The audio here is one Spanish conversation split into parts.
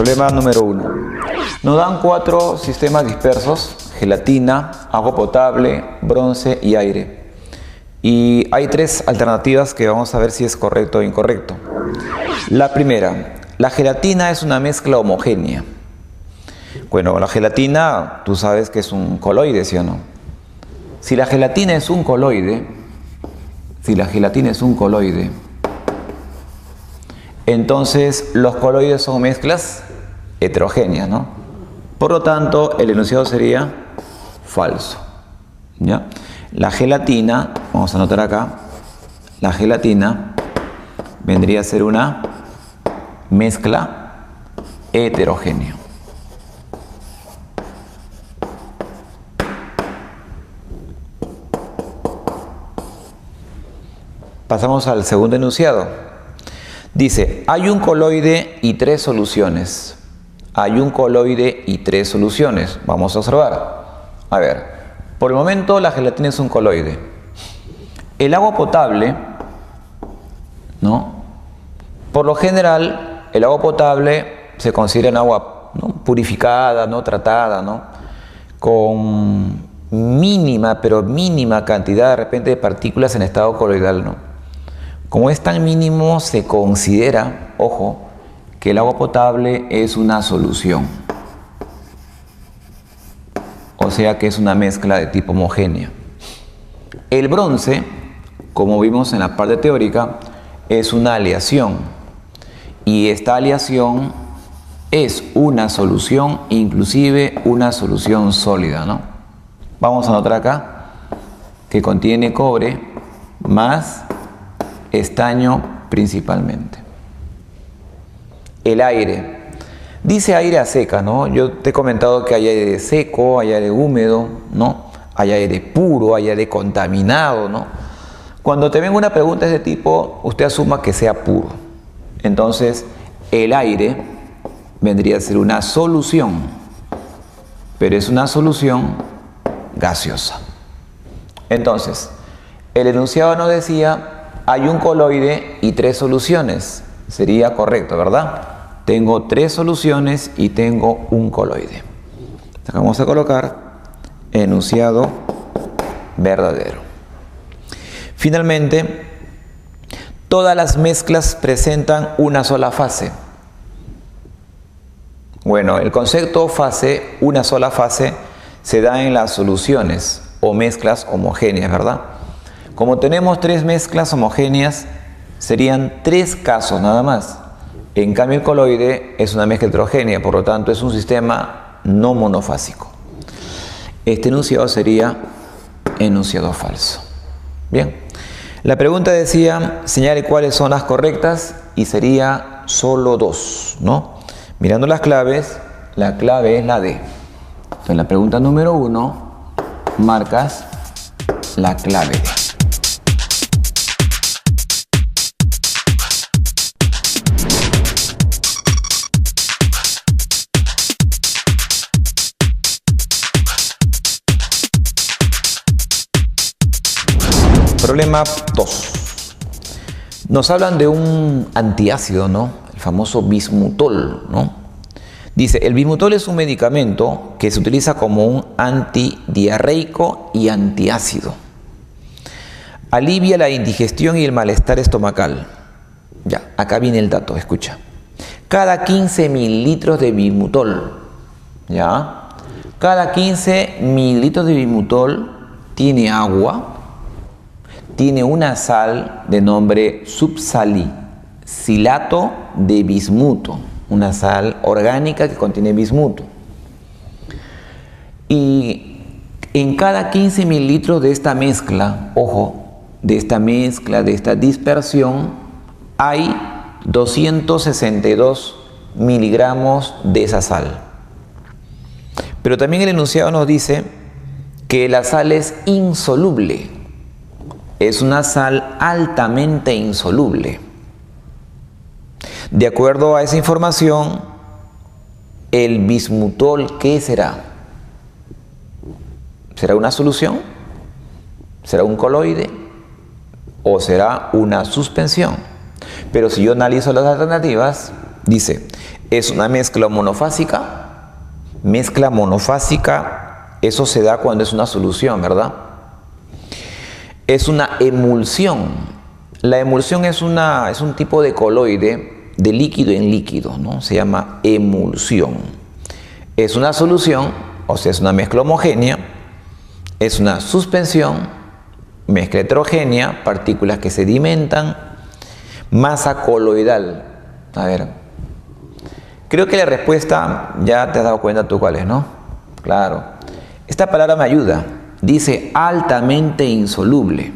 Problema número 1. Nos dan 4 sistemas dispersos: gelatina, agua potable, bronce y aire. Y hay 3 alternativas que vamos a ver si es correcto o incorrecto. La primera, la gelatina es una mezcla homogénea. Bueno, la gelatina, tú sabes que es un coloide, ¿sí o no? Si la gelatina es un coloide, entonces los coloides son mezclas heterogéneas, ¿no? Por lo tanto, el enunciado sería falso, ¿ya? La gelatina, vamos a anotar acá, la gelatina vendría a ser una mezcla heterogénea. Pasamos al segundo enunciado. Dice, hay un coloide y 3 soluciones. Hay un coloide y 3 soluciones. Vamos a observar. A ver, por el momento la gelatina es un coloide. El agua potable, ¿no? Por lo general, el agua potable se considera un agua, ¿no?, purificada, no tratada, ¿no?, con mínima, pero mínima cantidad de repente de partículas en estado coloidal, ¿no? Como es tan mínimo, se considera, ojo, que el agua potable es una solución. O sea que es una mezcla de tipo homogénea. El bronce, como vimos en la parte teórica, es una aleación. Y esta aleación es una solución, inclusive una solución sólida, ¿no? Vamos a anotar acá que contiene cobre más estaño principalmente. El aire. Dice aire a seca, ¿no? Yo te he comentado que hay aire seco, hay aire húmedo, ¿no? Hay aire puro, hay aire contaminado, ¿no? Cuando te venga una pregunta de este tipo, usted asuma que sea puro. Entonces, el aire vendría a ser una solución, pero es una solución gaseosa. Entonces, el enunciado nos decía, hay un coloide y 3 soluciones. Sería correcto, ¿verdad? Tengo 3 soluciones y tengo un coloide. Vamos a colocar enunciado verdadero. Finalmente, todas las mezclas presentan una sola fase. Bueno, el concepto fase, una sola fase, se da en las soluciones o mezclas homogéneas, ¿verdad? Como tenemos 3 mezclas homogéneas, serían 3 casos nada más. En cambio, el coloide es una mezcla heterogénea, por lo tanto es un sistema no monofásico. Este enunciado sería enunciado falso. Bien, la pregunta decía, señale cuáles son las correctas, y sería solo 2, ¿no? Mirando las claves, la clave es la D. Entonces, en la pregunta número 1, marcas la clave D. Problema 2. Nos hablan de un antiácido, ¿no? El famoso bismutol, ¿no? Dice, el bismutol es un medicamento que se utiliza como un antidiarreico y antiácido. Alivia la indigestión y el malestar estomacal. Ya, acá viene el dato, escucha. Cada 15 mililitros de bismutol, ¿ya? Cada 15 mililitros de bismutol tiene agua, tiene una sal de nombre subsalicilato de bismuto, una sal orgánica que contiene bismuto. Y en cada 15 mililitros de esta mezcla, ojo, de esta mezcla, de esta dispersión, hay 262 miligramos de esa sal. Pero también el enunciado nos dice que la sal es insoluble. Es una sal altamente insoluble. De acuerdo a esa información, el bismutol, ¿qué será? ¿Será una solución? ¿Será un coloide? ¿O será una suspensión? Pero si yo analizo las alternativas, Dice, ¿es una mezcla monofásica? Mezcla monofásica, eso se da cuando es una solución, ¿verdad? Es una emulsión. La emulsión es un tipo de coloide de líquido en líquido, ¿no? Se llama emulsión. Es una solución, o sea, es una mezcla homogénea, es una suspensión, mezcla heterogénea, partículas que sedimentan, masa coloidal. A ver, creo que la respuesta ya te has dado cuenta tú cuál es, ¿no? Claro. Esta palabra me ayuda. Dice altamente insoluble.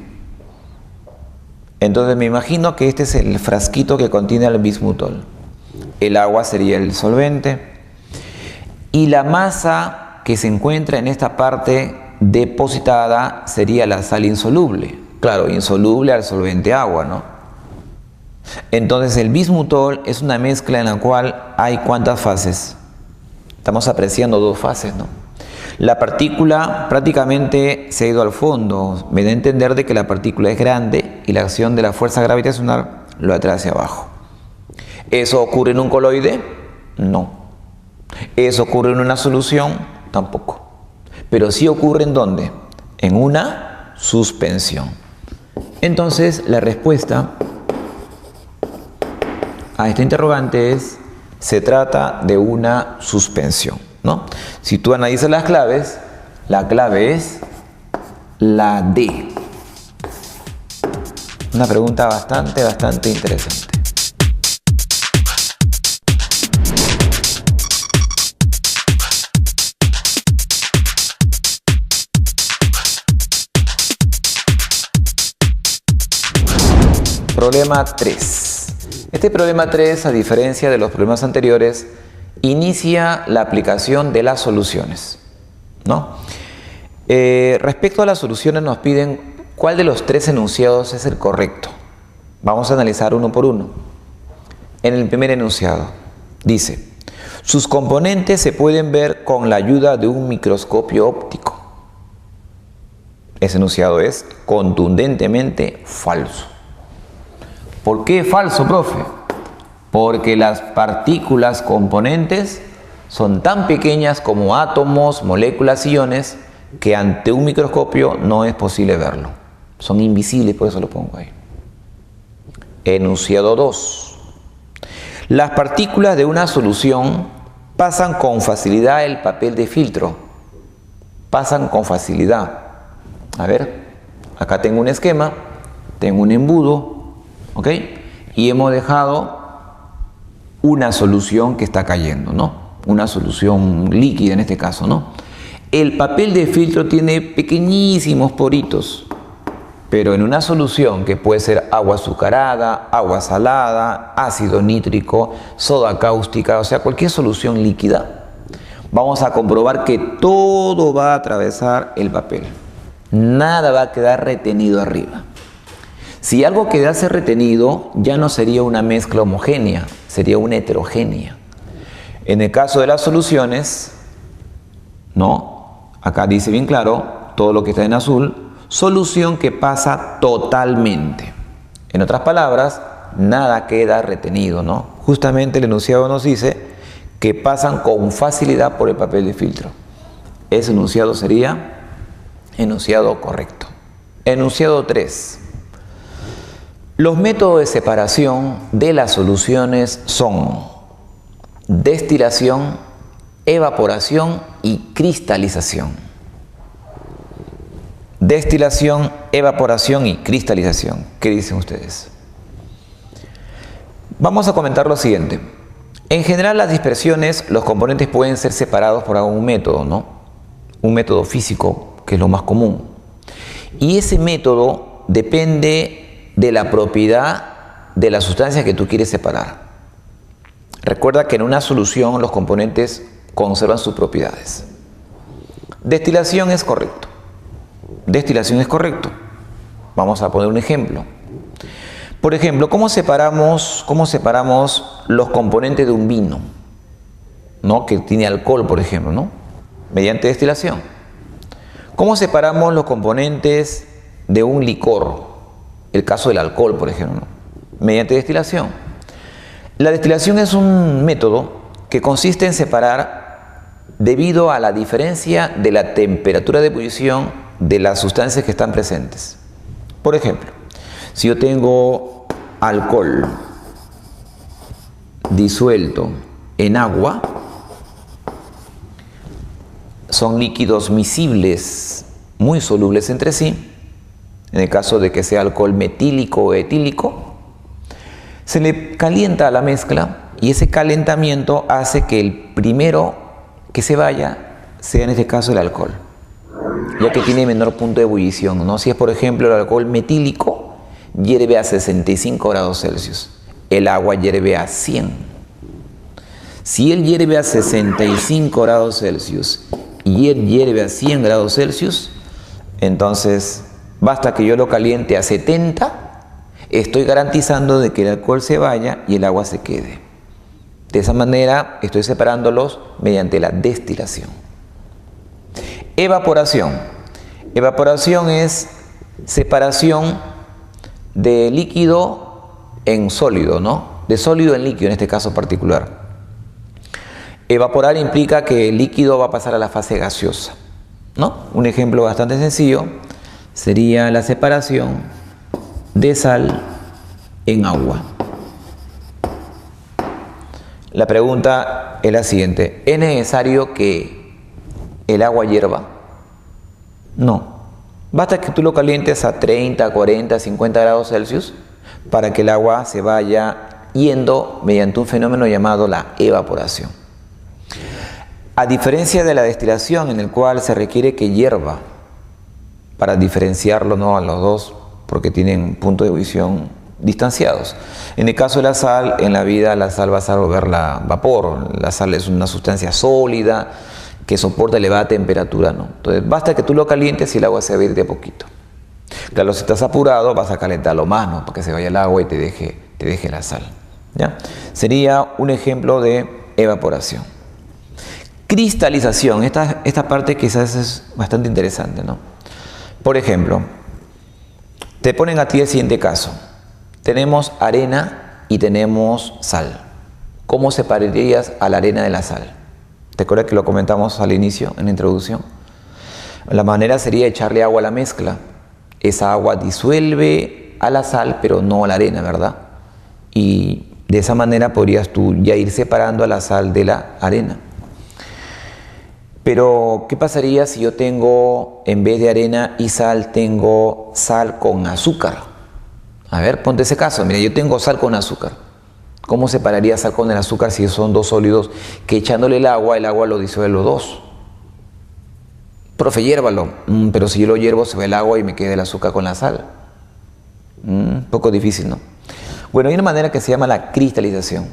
Entonces me imagino que este es el frasquito que contiene el bismutol. El agua sería el solvente. Y la masa que se encuentra en esta parte depositada sería la sal insoluble. Claro, insoluble al solvente agua, ¿no? Entonces el bismutol es una mezcla en la cual hay ¿cuántas fases? Estamos apreciando 2 fases, ¿no? La partícula prácticamente se ha ido al fondo. Me da a entender de que la partícula es grande y la acción de la fuerza gravitacional lo atrae hacia abajo. ¿Eso ocurre en un coloide? No. ¿Eso ocurre en una solución? Tampoco. Pero sí ocurre ¿en dónde? En una suspensión. Entonces la respuesta a esta interrogante es: se trata de una suspensión, ¿no? Si tú analizas las claves, la clave es la D. Una pregunta bastante interesante. Problema 3. Este problema 3, a diferencia de los problemas anteriores, inicia la aplicación de las soluciones, ¿no? Respecto a las soluciones nos piden cuál de los 3 enunciados es el correcto. Vamos a analizar uno por uno. En el primer enunciado dice: sus componentes se pueden ver con la ayuda de un microscopio óptico. Ese enunciado es contundentemente falso. ¿Por qué falso, profe? Porque las partículas componentes son tan pequeñas como átomos, moléculas, iones, que ante un microscopio no es posible verlo. Son invisibles, por eso lo pongo ahí. Enunciado 2. Las partículas de una solución pasan con facilidad el papel de filtro. Pasan con facilidad. A ver, acá tengo un esquema, tengo un embudo, ¿ok? Y hemos dejado una solución que está cayendo, ¿no? Una solución líquida en este caso, ¿no? El papel de filtro tiene pequeñísimos poritos, pero en una solución que puede ser agua azucarada, agua salada, ácido nítrico, soda cáustica, o sea, cualquier solución líquida, vamos a comprobar que todo va a atravesar el papel. Nada va a quedar retenido arriba. Si algo quedase retenido, ya no sería una mezcla homogénea, sería una heterogénea. En el caso de las soluciones, ¿no? Acá dice bien claro, todo lo que está en azul, solución que pasa totalmente. En otras palabras, nada queda retenido, ¿no? Justamente el enunciado nos dice que pasan con facilidad por el papel de filtro. Ese enunciado sería enunciado correcto. Enunciado 3. Los métodos de separación de las soluciones son destilación, evaporación y cristalización. Destilación, evaporación y cristalización. ¿Qué dicen ustedes? Vamos a comentar lo siguiente. En general, las dispersiones, los componentes pueden ser separados por algún método, ¿no? Un método físico, que es lo más común. Y ese método depende de la propiedad de la sustancia que tú quieres separar. Recuerda que en una solución los componentes conservan sus propiedades. Destilación es correcto. Destilación es correcto. Vamos a poner un ejemplo. Por ejemplo, ¿cómo separamos los componentes de un vino, ¿no? Que tiene alcohol, por ejemplo, ¿no? Mediante destilación. ¿Cómo separamos los componentes de un licor? El caso del alcohol, por ejemplo, ¿no? Mediante destilación. La destilación es un método que consiste en separar debido a la diferencia de la temperatura de ebullición de las sustancias que están presentes. Por ejemplo, si yo tengo alcohol disuelto en agua, son líquidos miscibles muy solubles entre sí. En el caso de que sea alcohol metílico o etílico, se le calienta a la mezcla y ese calentamiento hace que el primero que se vaya sea en este caso el alcohol, ya que tiene menor punto de ebullición, ¿no? Si es por ejemplo el alcohol metílico, hierve a 65 grados Celsius, el agua hierve a 100. Si él hierve a 65 grados Celsius y él hierve a 100 grados Celsius, entonces basta que yo lo caliente a 70, estoy garantizando de que el alcohol se vaya y el agua se quede. De esa manera estoy separándolos mediante la destilación. Evaporación. Evaporación es separación de líquido en sólido, ¿no? De sólido en líquido en este caso particular. Evaporar implica que el líquido va a pasar a la fase gaseosa, ¿no? Un ejemplo bastante sencillo sería la separación de sal en agua. La pregunta es la siguiente: ¿es necesario que el agua hierva? No. Basta que tú lo calientes a 30, 40, 50 grados Celsius para que el agua se vaya yendo mediante un fenómeno llamado la evaporación. A diferencia de la destilación, en el cual se requiere que hierva para diferenciarlo, ¿no?, a los dos, porque tienen puntos de ebullición distanciados. En el caso de la sal, en la vida la sal va a volver vapor. La sal es una sustancia sólida que soporta elevada temperatura, ¿no? Entonces basta que tú lo calientes y el agua se va a ir de poquito. Claro, si estás apurado vas a calentarlo más, ¿no?, para que se vaya el agua y te deje la sal, ¿ya? Sería un ejemplo de evaporación. Cristalización. Esta parte quizás es bastante interesante, ¿no? Por ejemplo, te ponen a ti el siguiente caso. Tenemos arena y tenemos sal. ¿Cómo separarías a la arena de la sal? ¿Te acuerdas que lo comentamos al inicio, en la introducción? La manera sería echarle agua a la mezcla. Esa agua disuelve a la sal, pero no a la arena, ¿verdad? Y de esa manera podrías tú ya ir separando a la sal de la arena. Pero, ¿qué pasaría si yo tengo, en vez de arena y sal, tengo sal con azúcar? A ver, ponte ese caso. Mira, yo tengo sal con azúcar. ¿Cómo separaría sal con el azúcar si son dos sólidos que echándole el agua lo disuelve los dos? Profe, hiérvalo. Pero si yo lo hiervo, se va el agua y me queda el azúcar con la sal. Poco difícil, ¿no? Bueno, hay una manera que se llama la cristalización,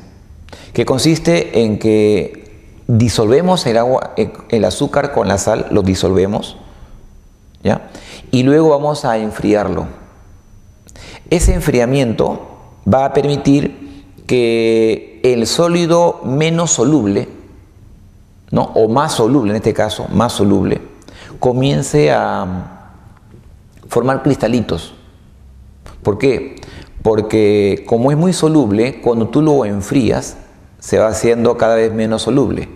que consiste en que disolvemos el azúcar con la sal, lo disolvemos, ¿ya? Y luego vamos a enfriarlo. Ese enfriamiento va a permitir que el sólido menos soluble, ¿no?, o más soluble en este caso, más soluble, comience a formar cristalitos. ¿Por qué? Porque como es muy soluble, cuando tú lo enfrías, se va haciendo cada vez menos soluble.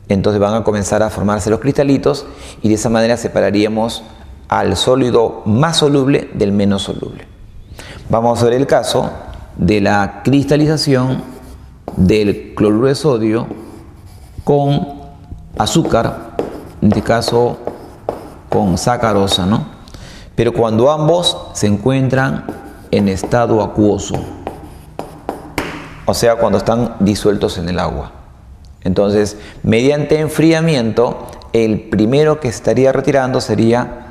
Entonces van a comenzar a formarse los cristalitos y de esa manera separaríamos al sólido más soluble del menos soluble. Vamos a ver el caso de la cristalización del cloruro de sodio con azúcar, en este caso con sacarosa, ¿no? Pero cuando ambos se encuentran en estado acuoso, o sea, cuando están disueltos en el agua. Entonces, mediante enfriamiento, el primero que estaría retirando sería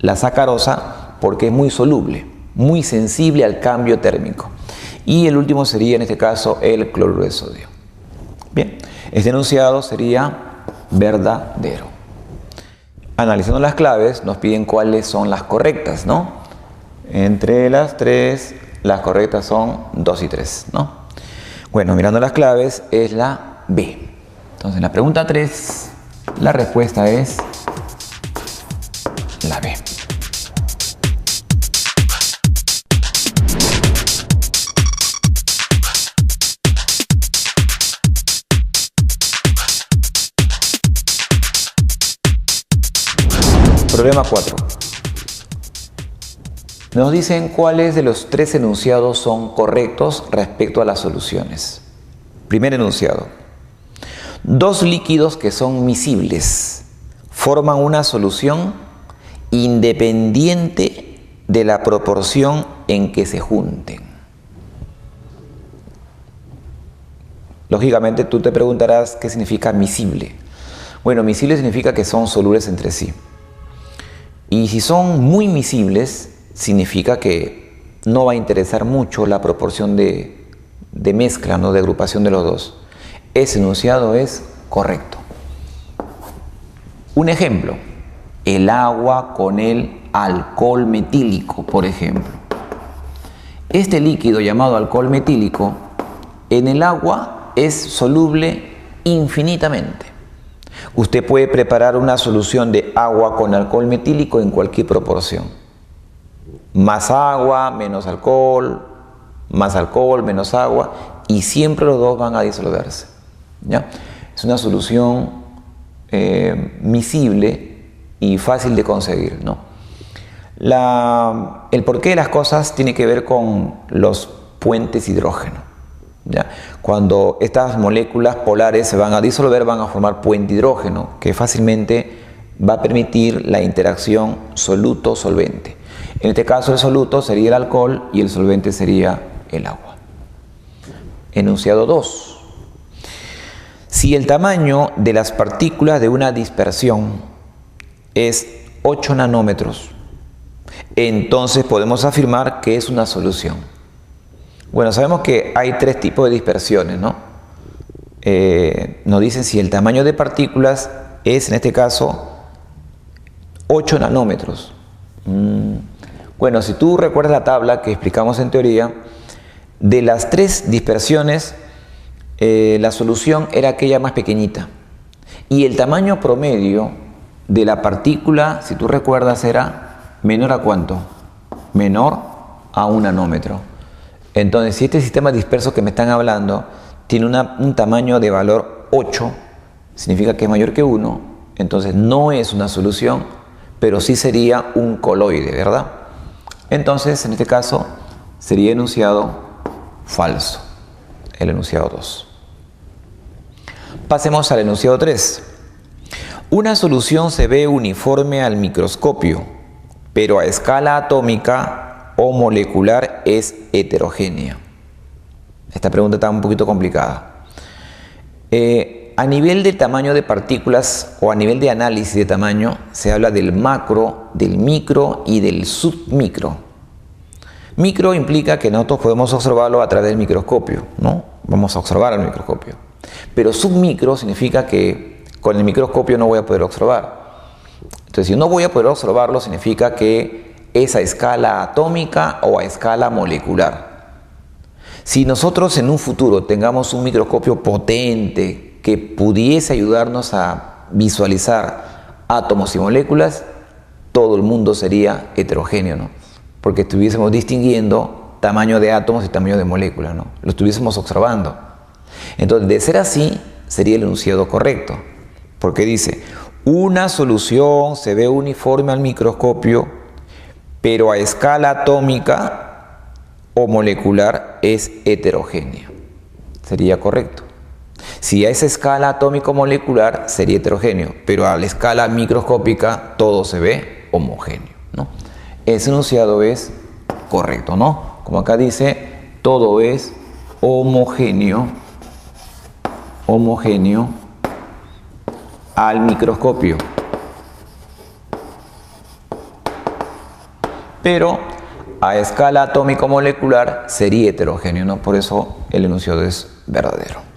la sacarosa, porque es muy soluble, muy sensible al cambio térmico. Y el último sería, en este caso, el cloruro de sodio. Bien, este enunciado sería verdadero. Analizando las claves, nos piden cuáles son las correctas, ¿no? Entre las tres, las correctas son 2 y 3, ¿no? Bueno, mirando las claves es la B. Entonces, en la pregunta 3, la respuesta es la B. Problema 4. Nos dicen cuáles de los 3 enunciados son correctos respecto a las soluciones. Primer enunciado. 2 líquidos que son miscibles forman una solución independiente de la proporción en que se junten. Lógicamente tú te preguntarás qué significa miscible. Bueno, miscible significa que son solubles entre sí. Y si son muy miscibles, significa que no va a interesar mucho la proporción de mezcla, ¿no? De agrupación de los dos. Ese enunciado es correcto. Un ejemplo, el agua con el alcohol metílico, por ejemplo. Este líquido llamado alcohol metílico en el agua es soluble infinitamente. Usted puede preparar una solución de agua con alcohol metílico en cualquier proporción. Más agua, menos alcohol, menos agua, y siempre los dos van a disolverse, ¿ya? Es una solución miscible y fácil de conseguir, ¿no? El porqué de las cosas tiene que ver con los puentes hidrógeno, ¿ya? Cuando estas moléculas polares se van a disolver, van a formar puente hidrógeno, que fácilmente va a permitir la interacción soluto-solvente. En este caso el soluto sería el alcohol y el solvente sería el agua. Enunciado 2. Si el tamaño de las partículas de una dispersión es 8 nanómetros, entonces podemos afirmar que es una solución. Bueno, sabemos que hay 3 tipos de dispersiones, ¿no? Nos dicen si el tamaño de partículas es, en este caso, 8 nanómetros. Bueno, si tú recuerdas la tabla que explicamos en teoría, de las 3 dispersiones, la solución era aquella más pequeñita. Y el tamaño promedio de la partícula, si tú recuerdas, era menor a ¿cuánto? Menor a 1 nanómetro. Entonces, si este sistema disperso que me están hablando tiene un tamaño de valor 8, significa que es mayor que 1, entonces no es una solución, pero sí sería un coloide, ¿verdad? Entonces, en este caso, sería enunciado falso, el enunciado 2. Pasemos al enunciado 3. Una solución se ve uniforme al microscopio, pero a escala atómica o molecular es heterogénea. Esta pregunta está un poquito complicada. A nivel de tamaño de partículas o a nivel de análisis de tamaño, se habla del macro, del micro y del submicro. Micro implica que nosotros podemos observarlo a través del microscopio, ¿no? Vamos a observar al microscopio. Pero submicro significa que con el microscopio no voy a poder observar. Entonces, si no voy a poder observarlo, significa que es a escala atómica o a escala molecular. Si nosotros en un futuro tengamos un microscopio potente que pudiese ayudarnos a visualizar átomos y moléculas, todo el mundo sería heterogéneo, ¿no? Porque estuviésemos distinguiendo tamaño de átomos y tamaño de moléculas, ¿no? Lo estuviésemos observando. Entonces, de ser así, sería el enunciado correcto, porque dice, una solución se ve uniforme al microscopio, pero a escala atómica o molecular es heterogénea. Sería correcto. Si a esa escala atómico-molecular sería heterogéneo, pero a la escala microscópica todo se ve homogéneo, ¿no? Ese enunciado es correcto, ¿no? Como acá dice, todo es homogéneo al microscopio. Pero a escala atómico-molecular sería heterogéneo, ¿no? Por eso el enunciado es verdadero.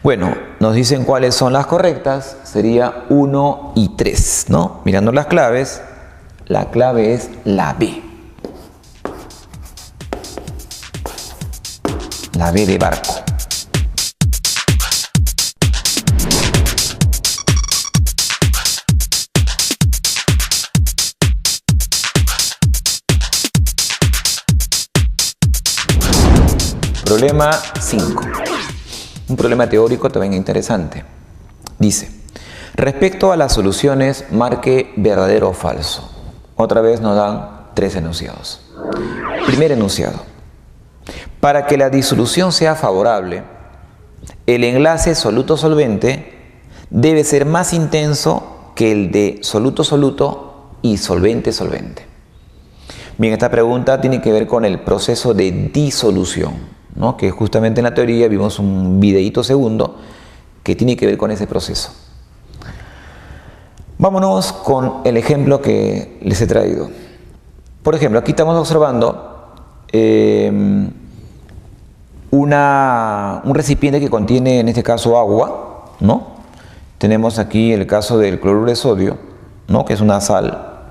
Bueno, nos dicen cuáles son las correctas, sería 1 y 3, ¿no? Mirando las claves, la clave es la B. La B de barco. Problema 5. Un problema teórico también interesante. Dice, Respecto a las soluciones, marque verdadero o falso. Otra vez nos dan 3 enunciados. Primer enunciado. Para que la disolución sea favorable, el enlace soluto-solvente debe ser más intenso que el de soluto-soluto y solvente-solvente. Bien, esta pregunta tiene que ver con el proceso de disolución, ¿no? Que justamente en la teoría vimos un videíto segundo que tiene que ver con ese proceso. Vámonos con el ejemplo que les he traído. Por ejemplo, aquí estamos observando un recipiente que contiene, en este caso, agua, ¿no? Tenemos aquí el caso del cloruro de sodio, ¿no? Que es una sal,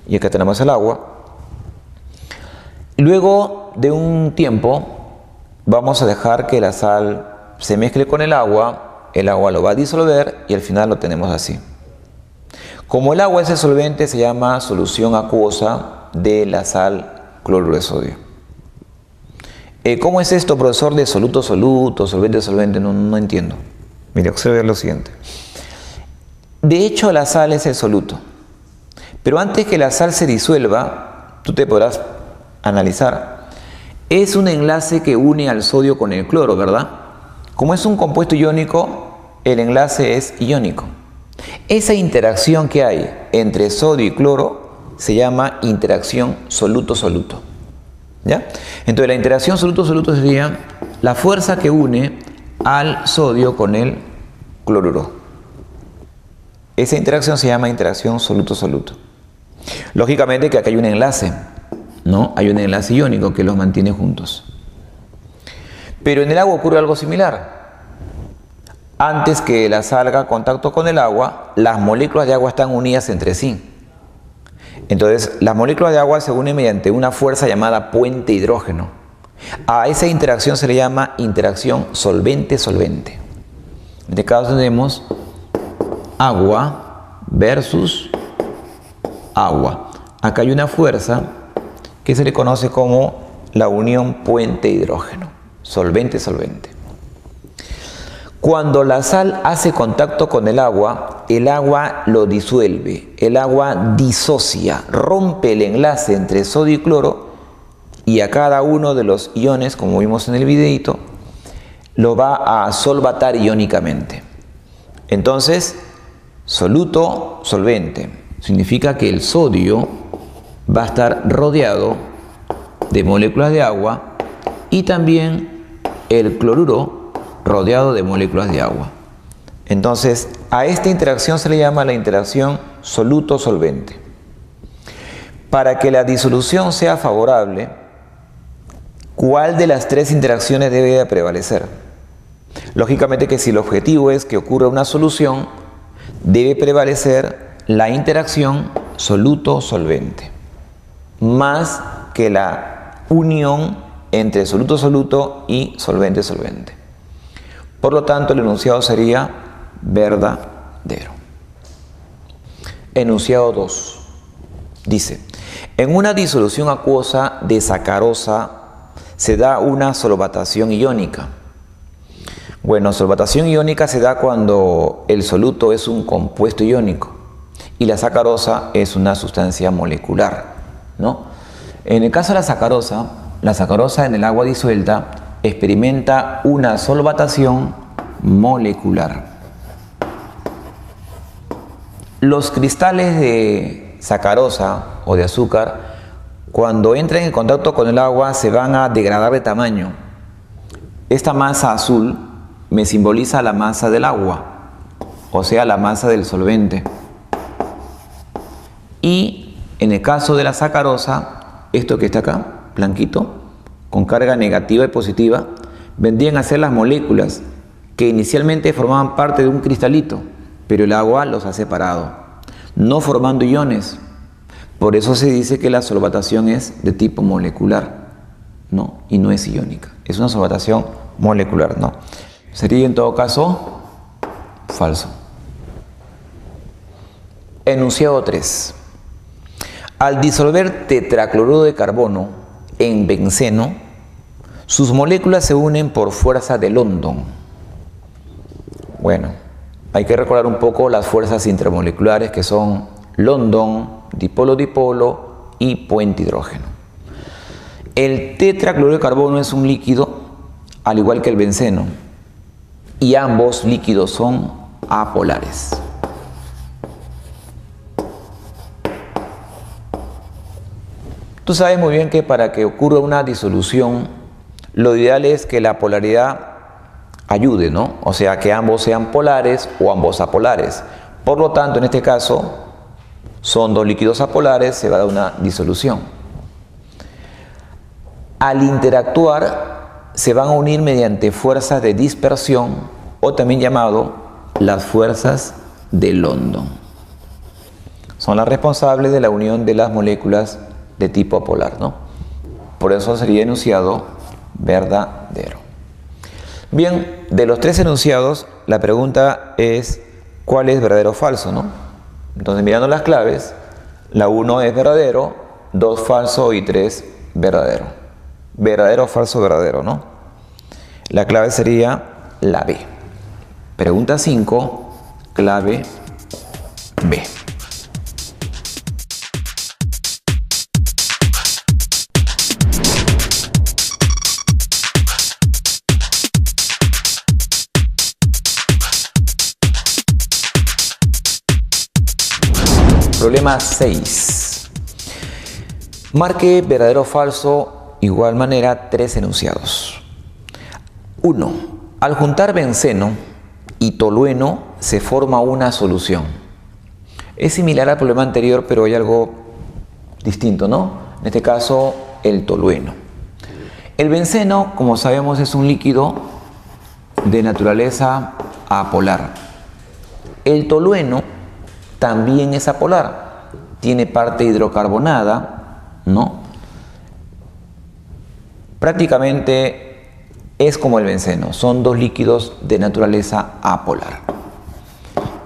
y acá tenemos el agua. Luego de un tiempo vamos a dejar que la sal se mezcle con el agua lo va a disolver y al final lo tenemos así. Como el agua es el solvente, se llama solución acuosa de la sal cloruro de sodio. ¿Cómo es esto, profesor, de soluto-soluto, solvente-solvente? No entiendo. Mire, observe lo siguiente. De hecho, la sal es el soluto. Pero antes que la sal se disuelva, tú te podrás analizar, es un enlace que une al sodio con el cloro, ¿verdad? Como es un compuesto iónico, el enlace es iónico. Esa interacción que hay entre sodio y cloro se llama interacción soluto-soluto. ¿Ya? Entonces la interacción soluto-soluto sería la fuerza que une al sodio con el cloruro. Esa interacción se llama interacción soluto-soluto. Lógicamente que aquí hay un enlace, ¿no? Hay un enlace iónico que los mantiene juntos. Pero en el agua ocurre algo similar. Antes que la sal haga contacto con el agua, las moléculas de agua están unidas entre sí. Entonces, las moléculas de agua se unen mediante una fuerza llamada puente hidrógeno. A esa interacción se le llama interacción solvente-solvente. En este caso tenemos agua versus agua. Acá hay una fuerza que se le conoce como la unión puente hidrógeno, solvente-solvente. Cuando la sal hace contacto con el agua lo disuelve, el agua disocia, rompe el enlace entre sodio y cloro y a cada uno de los iones, como vimos en el videito, lo va a solvatar iónicamente. Entonces, soluto-solvente significa que el sodio va a estar rodeado de moléculas de agua y también el cloruro rodeado de moléculas de agua. Entonces, a esta interacción se le llama la interacción soluto-solvente. Para que la disolución sea favorable, ¿cuál de las 3 interacciones debe de prevalecer? Lógicamente que si el objetivo es que ocurra una solución, debe prevalecer la interacción soluto-solvente, más que la unión entre soluto-soluto y solvente-solvente. Por lo tanto, el enunciado sería verdadero. Enunciado 2. Dice, en una disolución acuosa de sacarosa se da una solvatación iónica. Bueno, solvatación iónica se da cuando el soluto es un compuesto iónico y la sacarosa es una sustancia molecular, ¿no? En el caso de la sacarosa en el agua disuelta experimenta una solvatación molecular. Los cristales de sacarosa o de azúcar, cuando entran en contacto con el agua, se van a degradar de tamaño. Esta masa azul me simboliza la masa del agua, o sea, la masa del solvente. Y en el caso de la sacarosa, esto que está acá, blanquito, con carga negativa y positiva, vendrían a ser las moléculas que inicialmente formaban parte de un cristalito, pero el agua los ha separado, no formando iones. Por eso se dice que la solvatación es de tipo molecular, ¿no? Y no es iónica, es una solvatación molecular, ¿no? Sería en todo caso falso. Enunciado 3. Al disolver tetracloruro de carbono en benceno, sus moléculas se unen por fuerza de London. Bueno, hay que recordar un poco las fuerzas intermoleculares que son London, dipolo-dipolo y puente hidrógeno. El tetracloruro de carbono es un líquido, al igual que el benceno, y ambos líquidos son apolares. Tú sabes muy bien que para que ocurra una disolución, lo ideal es que la polaridad ayude, ¿no? O sea, que ambos sean polares o ambos apolares. Por lo tanto, en este caso, son dos líquidos apolares, se va a dar una disolución. Al interactuar, se van a unir mediante fuerzas de dispersión, o también llamado las fuerzas de London. Son las responsables de la unión de las moléculas de tipo apolar, ¿no? Por eso sería enunciado verdadero. Bien, de los tres enunciados, la pregunta es ¿cuál es verdadero o falso, no? Entonces, mirando las claves, la 1 es verdadero, 2 falso y 3 verdadero. Verdadero, falso, verdadero, ¿no? La clave sería la B. Pregunta 5, clave B. Problema 6. Marque verdadero o falso, igual manera, tres enunciados. 1. Al juntar benceno y tolueno se forma una solución. Es similar al problema anterior, pero hay algo distinto, ¿no? En este caso, el tolueno. El benceno, como sabemos, es un líquido de naturaleza apolar. El tolueno también es apolar, tiene parte hidrocarbonada, ¿no? Prácticamente es como el benceno, son dos líquidos de naturaleza apolar.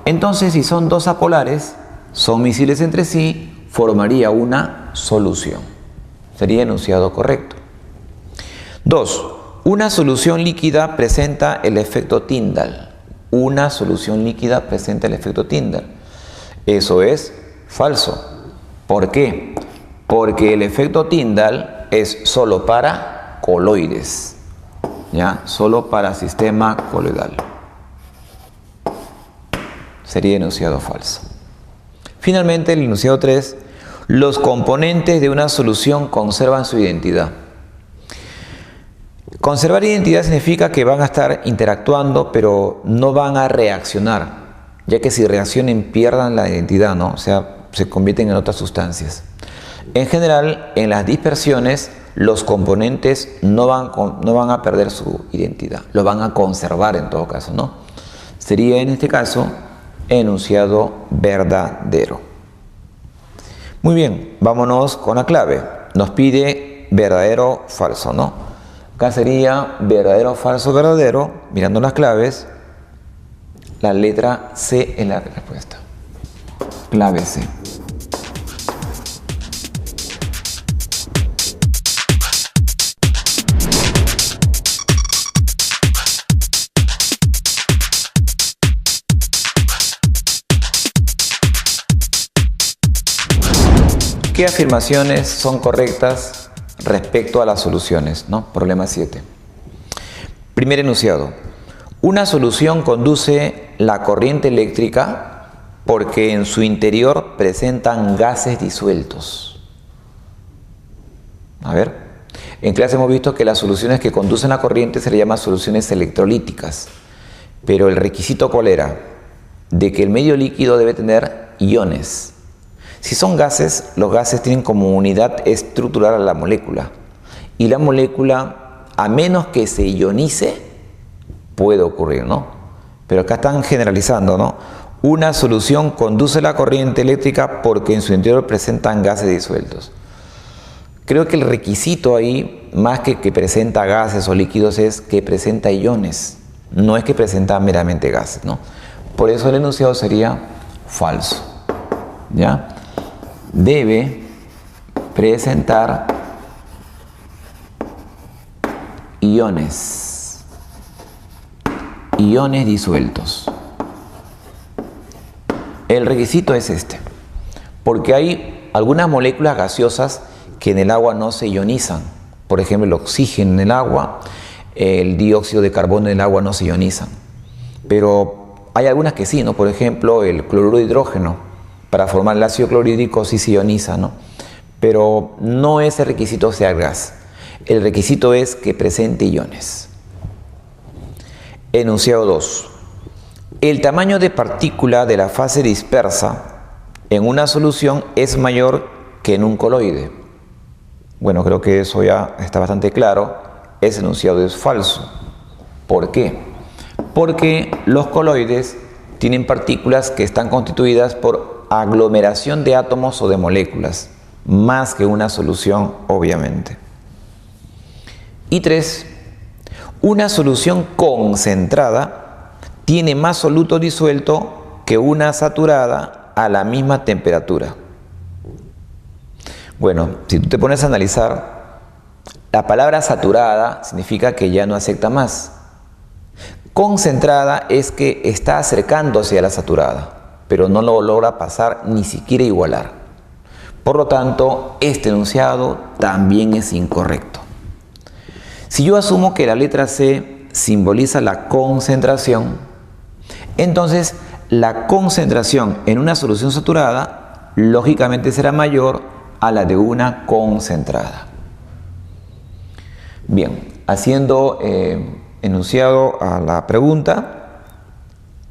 Entonces, si son dos apolares, son miscibles entre sí, formaría una solución. Sería enunciado correcto. 2. Una solución líquida presenta el efecto Tyndall. Una solución líquida presenta el efecto Tyndall. Eso es falso. ¿Por qué? Porque el efecto Tyndall es solo para coloides, ¿ya? Solo para sistema coloidal. Sería enunciado falso. Finalmente, el enunciado 3, los componentes de una solución conservan su identidad. Conservar identidad significa que van a estar interactuando, pero no van a reaccionar, ya que si reaccionen pierdan la identidad, ¿no? O sea, se convierten en otras sustancias. En general, en las dispersiones, los componentes no van a perder su identidad, lo van a conservar en todo caso, ¿no? Sería en este caso enunciado verdadero. Muy bien, vámonos con la clave. Nos pide verdadero, falso, ¿no? Acá sería verdadero, falso, verdadero, mirando las claves. La letra C es la respuesta. Clave C. ¿Qué afirmaciones son correctas respecto a las soluciones, ¿no? Problema 7. Primer enunciado. Una solución conduce la corriente eléctrica porque en su interior presentan gases disueltos. A ver, en clase hemos visto que las soluciones que conducen la corriente se le llaman soluciones electrolíticas. Pero el requisito, ¿cuál era? De que el medio líquido debe tener iones. Si son gases, los gases tienen como unidad estructural a la molécula. Y la molécula, a menos que se ionice, puede ocurrir, ¿no? Pero acá están generalizando, ¿no? Una solución conduce la corriente eléctrica porque en su interior presentan gases disueltos. Creo que el requisito ahí, más que presenta gases o líquidos, es que presenta iones. No es que presenta meramente gases, ¿no? Por eso el enunciado sería falso, ¿ya? Debe presentar iones disueltos. El requisito es este, porque hay algunas moléculas gaseosas que en el agua no se ionizan. Por ejemplo, el oxígeno en el agua, el dióxido de carbono en el agua no se ionizan. Pero hay algunas que sí, ¿no? Por ejemplo, el cloruro de hidrógeno, para formar el ácido clorhídrico sí se ioniza, ¿no? Pero no es el requisito sea el gas. El requisito es que presente iones. Enunciado 2. El tamaño de partícula de la fase dispersa en una solución es mayor que en un coloide. Bueno, creo que eso ya está bastante claro. Ese enunciado es falso. ¿Por qué? Porque los coloides tienen partículas que están constituidas por aglomeración de átomos o de moléculas, más que una solución, obviamente. Y 3. Una solución concentrada tiene más soluto disuelto que una saturada a la misma temperatura. Bueno, si tú te pones a analizar, la palabra saturada significa que ya no acepta más. Concentrada es que está acercándose a la saturada, pero no lo logra pasar ni siquiera igualar. Por lo tanto, este enunciado también es incorrecto. Si yo asumo que la letra C simboliza la concentración, entonces la concentración en una solución saturada lógicamente será mayor a la de una concentrada. Bien, haciendo enunciado a la pregunta,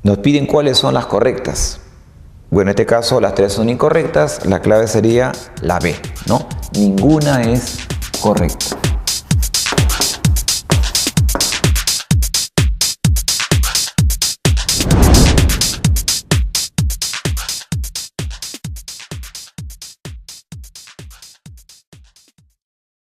nos piden cuáles son las correctas. Bueno, en este caso las 3 son incorrectas, la clave sería la B, ¿no? Ninguna es correcta.